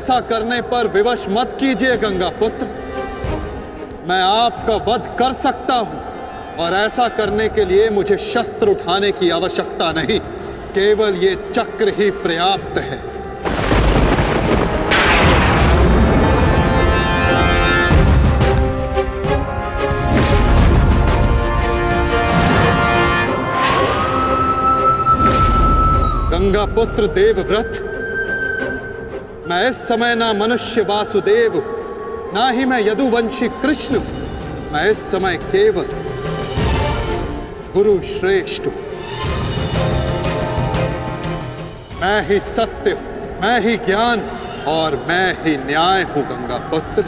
ऐसा करने पर विवश मत कीजिए गंगा पुत्र। मैं आपका वध कर सकता हूं और ऐसा करने के लिए मुझे शस्त्र उठाने की आवश्यकता नहीं, केवल ये चक्र ही पर्याप्त है। गंगा पुत्र देवव्रत, मैं इस समय ना मनुष्य वासुदेव हूं, ना ही मैं यदुवंशी कृष्ण हूं। मैं इस समय केवल गुरु श्रेष्ठ हूं। मैं ही सत्य हूं, मैं ही ज्ञान और मैं ही न्याय हूं गंगा पुत्र।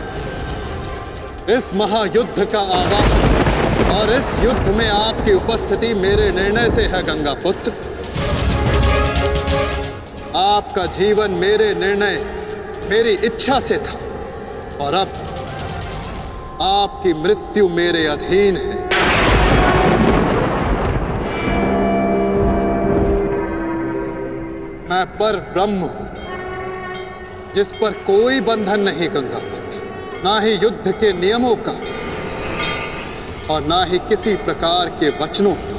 इस महायुद्ध का आवाहन और इस युद्ध में आपकी उपस्थिति मेरे निर्णय से है गंगा पुत्र। आपका जीवन मेरे निर्णय, मेरी इच्छा से था और अब आपकी मृत्यु मेरे अधीन है। मैं पर ब्रह्म हूं, जिस पर कोई बंधन नहीं गंगा पुत्र, ना ही युद्ध के नियमों का और ना ही किसी प्रकार के वचनों का।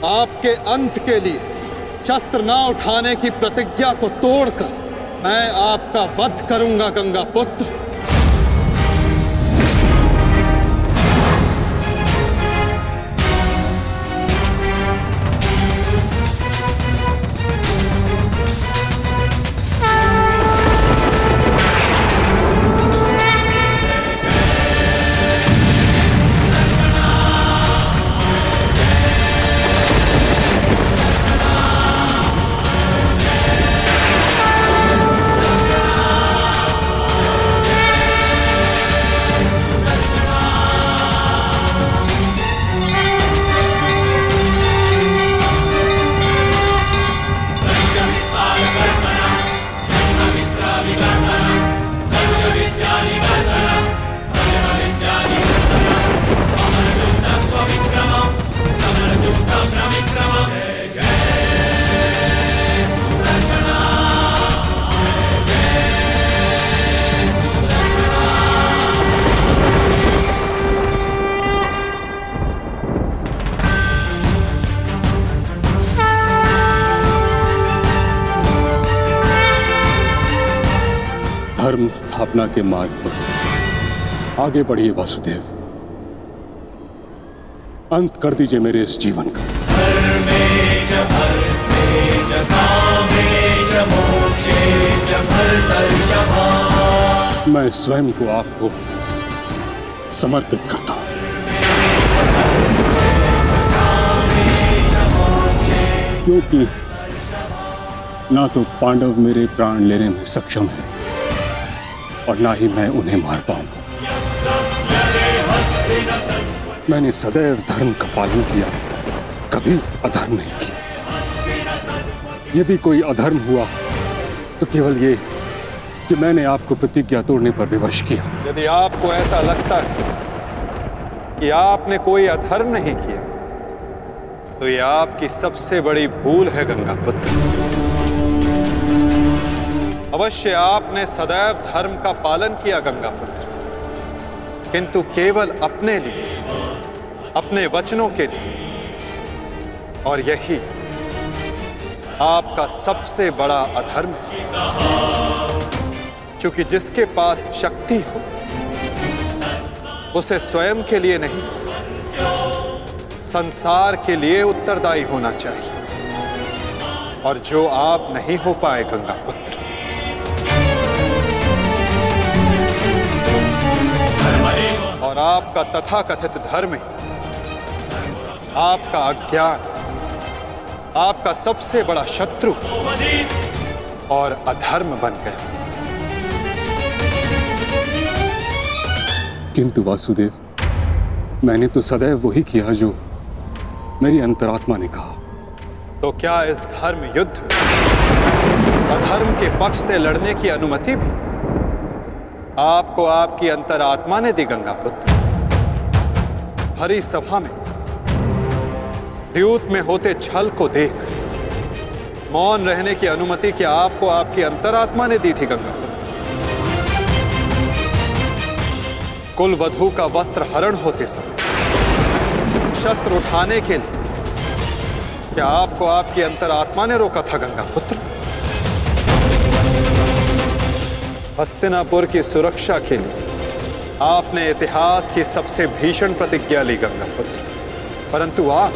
आपके अंत के लिए शस्त्र ना उठाने की प्रतिज्ञा को तोड़कर मैं आपका वध करूंगा गंगा पुत्र। धर्म स्थापना के मार्ग पर आगे बढ़िए वासुदेव। अंत कर दीजिए मेरे इस जीवन का। मैं स्वयं को आपको समर्पित करता हूं। क्योंकि ना तो पांडव मेरे प्राण लेने में सक्षम है और ना ही मैं उन्हें मार पाऊंगा। मैंने सदैव धर्म का पालन किया, कभी अधर्म नहीं किया। यदि कोई अधर्म हुआ तो केवल ये कि मैंने आपको प्रतिज्ञा तोड़ने पर विवश किया। यदि आपको ऐसा लगता है कि आपने कोई अधर्म नहीं किया तो यह आपकी सबसे बड़ी भूल है गंगा पुत्र। अवश्य आपने सदैव धर्म का पालन किया गंगा पुत्र, किंतु केवल अपने लिए, अपने वचनों के लिए, और यही आपका सबसे बड़ा अधर्म है। क्योंकि जिसके पास शक्ति हो उसे स्वयं के लिए नहीं, संसार के लिए उत्तरदायी होना चाहिए, और जो आप नहीं हो पाए गंगा पुत्र। और आपका तथाकथित धर्म ही आपका अज्ञान, आपका सबसे बड़ा शत्रु और अधर्म बन गया। किंतु वासुदेव, मैंने तो सदैव वही किया जो मेरी अंतरात्मा ने कहा। तो क्या इस धर्म युद्ध में अधर्म के पक्ष से लड़ने की अनुमति भी आपको आपकी अंतरात्मा ने दी गंगा पुत्र? हरी सभा में द्यूत में होते छल को देख मौन रहने की अनुमति क्या आपको आपकी अंतरात्मा ने दी थी गंगापुत्र? कुल वधू का वस्त्र हरण होते समय शस्त्र उठाने के लिए क्या आपको आपकी अंतरात्मा ने रोका था गंगापुत्र? हस्तिनापुर की सुरक्षा के लिए आपने इतिहास की सबसे भीषण प्रतिज्ञा ली गंगापुत्र, परंतु आप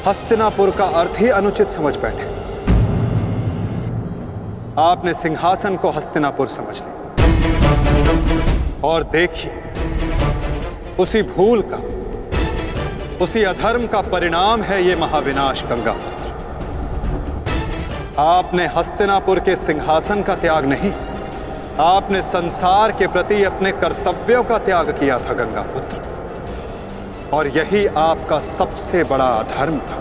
हस्तिनापुर का अर्थ ही अनुचित समझ बैठे। आपने सिंहासन को हस्तिनापुर समझ लिया और देखिए उसी भूल का, उसी अधर्म का परिणाम है ये महाविनाश गंगापुत्र। आपने हस्तिनापुर के सिंहासन का त्याग नहीं, आपने संसार के प्रति अपने कर्तव्यों का त्याग किया था गंगापुत्र, और यही आपका सबसे बड़ा अधर्म था।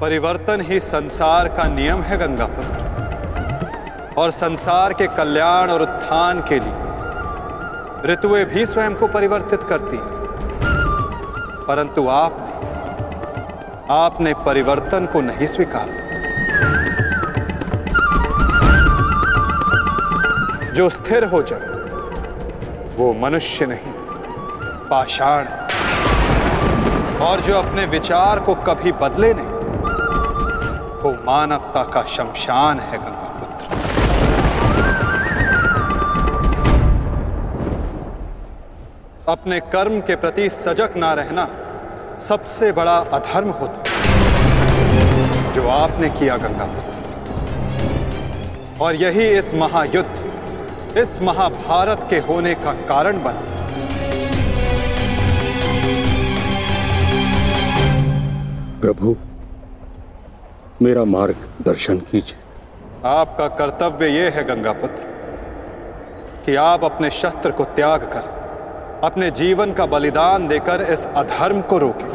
परिवर्तन ही संसार का नियम है गंगापुत्र, और संसार के कल्याण और उत्थान के लिए ऋतुएं भी स्वयं को परिवर्तित करती हैं, परंतु आपने परिवर्तन को नहीं स्वीकारा। जो स्थिर हो जाए वो मनुष्य नहीं, पाषाण है, और जो अपने विचार को कभी बदले नहीं वो मानवता का शमशान है गंगापुत्र। अपने कर्म के प्रति सजग ना रहना सबसे बड़ा अधर्म होता जो आपने किया गंगापुत्र, और यही इस महायुद्ध, इस महाभारत के होने का कारण बना। प्रभु, मेरा मार्ग दर्शन कीजिए। आपका कर्तव्य यह है गंगापुत्र कि आप अपने शस्त्र को त्याग कर अपने जीवन का बलिदान देकर इस अधर्म को रोकें।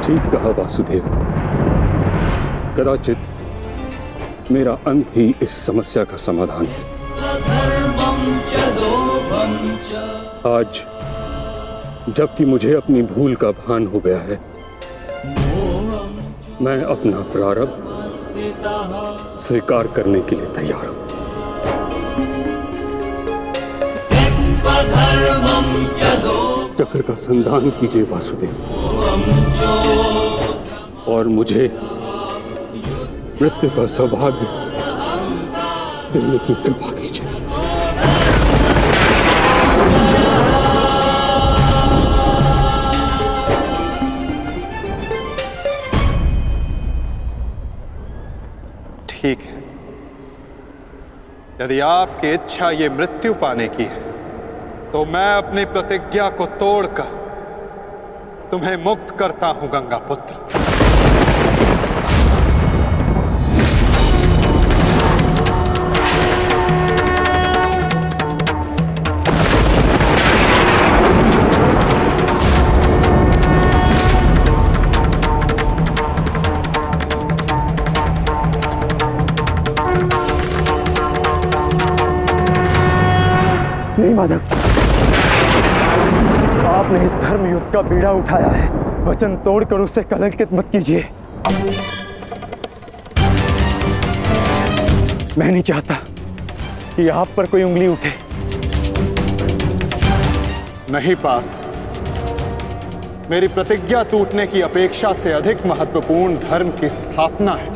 ठीक कहा वासुदेव, कदाचित मेरा अंत ही इस समस्या का समाधान है। आज जबकि मुझे अपनी भूल का भान हो गया है, मैं अपना प्रारब्ध स्वीकार करने के लिए तैयार हूं। चक्र का संधान कीजिए वासुदेव, और मुझे मृत्यु का सौभाग्य देने की कृपा कीजिए। ठीक है, यदि आपकी इच्छा ये मृत्यु पाने की है तो मैं अपनी प्रतिज्ञा को तोड़कर तुम्हें मुक्त करता हूं गंगापुत्र। नहीं माधव, आपने इस धर्म युद्ध का बीड़ा उठाया है, वचन तोड़कर उसे कलंकित मत कीजिए। मैं नहीं चाहता कि आप पर कोई उंगली उठे। नहीं पार्थ, मेरी प्रतिज्ञा टूटने की अपेक्षा से अधिक महत्वपूर्ण धर्म की स्थापना है।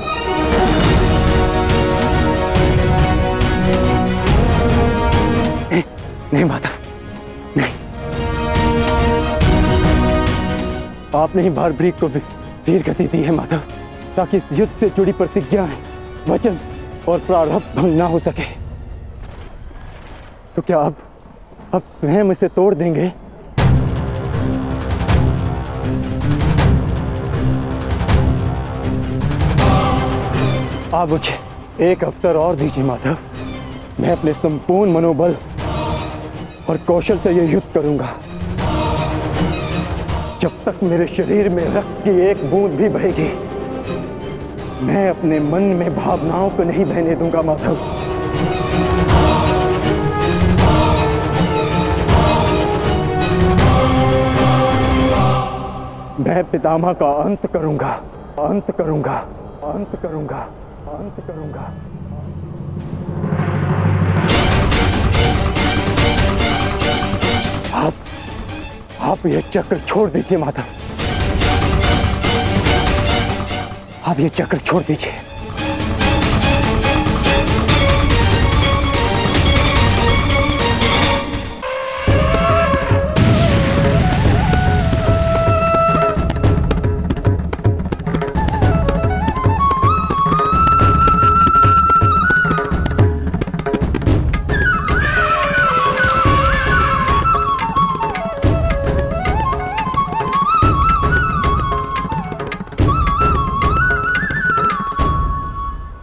नहीं माता, नहीं। आपने ही बारब्रीक को वीर गति दी है माधव, ताकि इस युद्ध से जुड़ी प्रतिज्ञाएं, वचन और प्रारब्ध भंग ना हो सके। तो क्या आप स्वयं इसे तोड़ देंगे? आप मुझे एक अवसर और दीजिए माधव, मैं अपने संपूर्ण मनोबल और कौशल से यह युद्ध करूंगा। जब तक मेरे शरीर में रक्त की एक बूंद भी बहेगी, मैं अपने मन में भावनाओं को नहीं बहने दूंगा माधव। मैं पितामह का अंत करूंगा, अंत करूंगा, अंत करूंगा, अंत करूंगा। आप ये चक्र छोड़ दीजिए माधव, आप ये चक्र छोड़ दीजिए।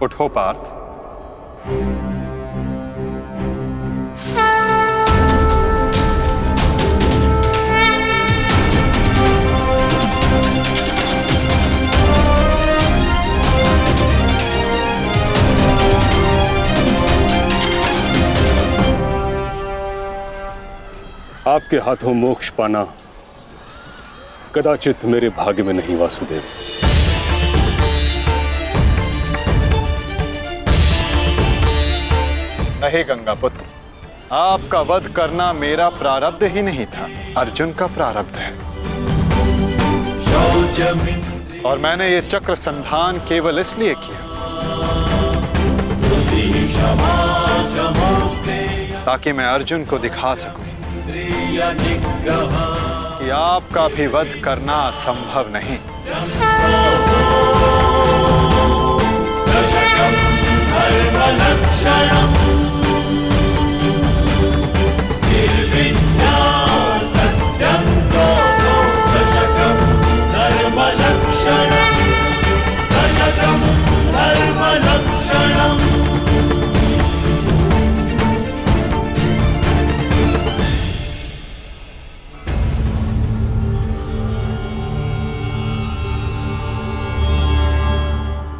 उठो पार्थ। आपके हाथों मोक्ष पाना कदाचित मेरे भाग्य में नहीं वासुदेव। नहीं गंगापुत्र, आपका वध करना मेरा प्रारब्ध ही नहीं था, अर्जुन का प्रारब्ध है। और मैंने ये चक्र संधान केवल इसलिए किया ताकि मैं अर्जुन को दिखा सकूं कि आपका भी वध करना असंभव नहीं।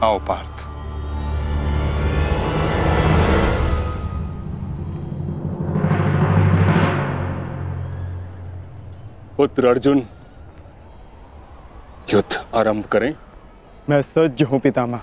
आओ पार्थ। पुत्र अर्जुन, युद्ध आरंभ करें। मैं सज्ज हूं पितामह।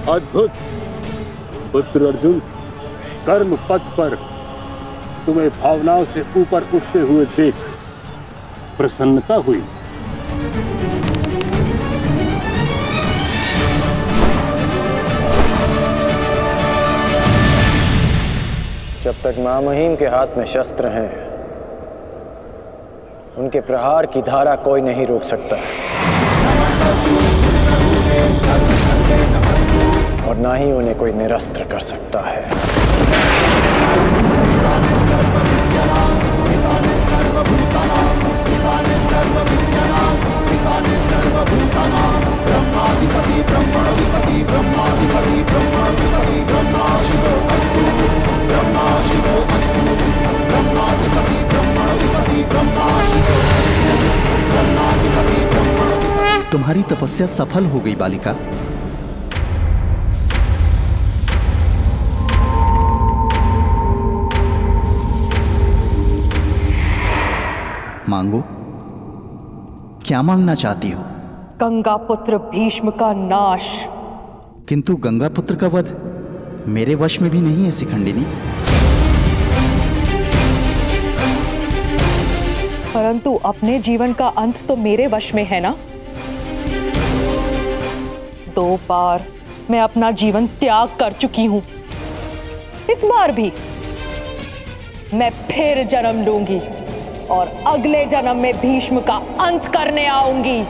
अद्भुत पुत्र अर्जुन, कर्म पथ पर तुम्हें भावनाओं से ऊपर उठते हुए देख प्रसन्नता हुई। जब तक महामहिम के हाथ में शस्त्र हैं, उनके प्रहार की धारा कोई नहीं रोक सकता और ना ही उन्हें कोई निरस्त्र कर सकता है। तुम्हारी तपस्या सफल हो गई बालिका। मांगो, क्या मांगना चाहती हो? गंगा पुत्र भीष्म का नाश। किंतु गंगा पुत्र का वध मेरे वश में भी नहीं है शिखंडिनी। परंतु अपने जीवन का अंत तो मेरे वश में है ना। 2 बार मैं अपना जीवन त्याग कर चुकी हूं। इस बार भी मैं फिर जन्म लूंगी और अगले जन्म में भीष्म का अंत करने आऊंगी।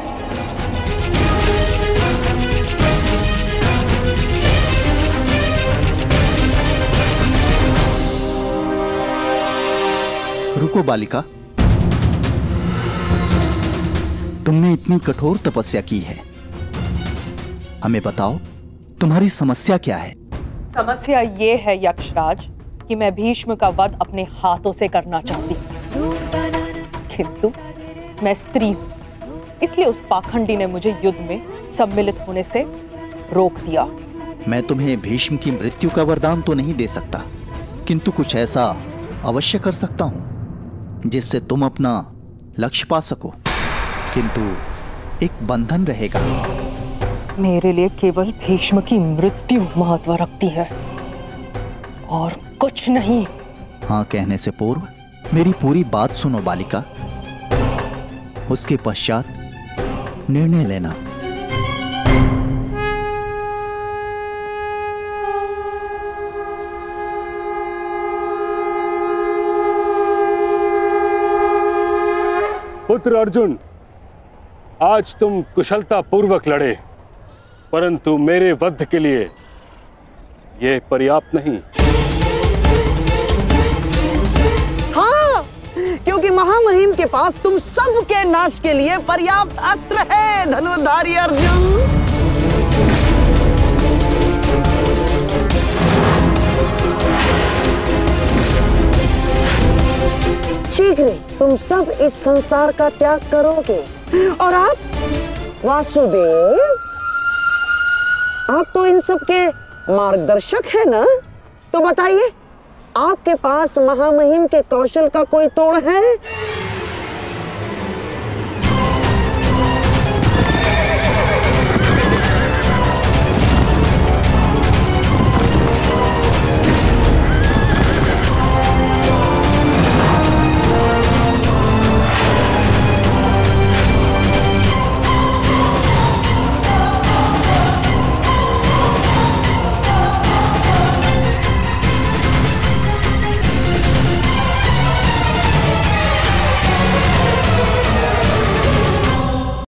रुको बालिका, तुमने इतनी कठोर तपस्या की है, हमें बताओ तुम्हारी समस्या क्या है? समस्या ये है यक्षराज कि मैं भीष्म का वध अपने हाथों से करना चाहती हूँ, किंतु मैं स्त्री हूं, इसलिए उस पाखंडी ने मुझे युद्ध में सम्मिलित होने से रोक दिया। मैं तुम्हें भीष्म की मृत्यु का वरदान तो नहीं दे सकता, किंतु कुछ ऐसा अवश्य कर सकता हूं जिससे तुम अपना लक्ष्य पा सको, किंतु एक बंधन रहेगा। मेरे लिए केवल भीष्म की मृत्यु महत्व रखती है और कुछ नहीं। हाँ कहने से पूर्व मेरी पूरी बात सुनो बालिका, उसके पश्चात निर्णय लेना। पुत्र अर्जुन, आज तुम कुशलता पूर्वक लड़े, परंतु मेरे वध के लिए यह पर्याप्त नहीं। हाँ, क्योंकि महामहिम के पास तुम सबके नाश के लिए पर्याप्त अस्त्र है धनुर्धारी अर्जुन। शीघ्र तुम सब इस संसार का त्याग करोगे और आप वासुदेव, आप तो इन सब के मार्गदर्शक है ना, तो बताइए आपके पास महामहिम के कौशल का कोई तोड़ है?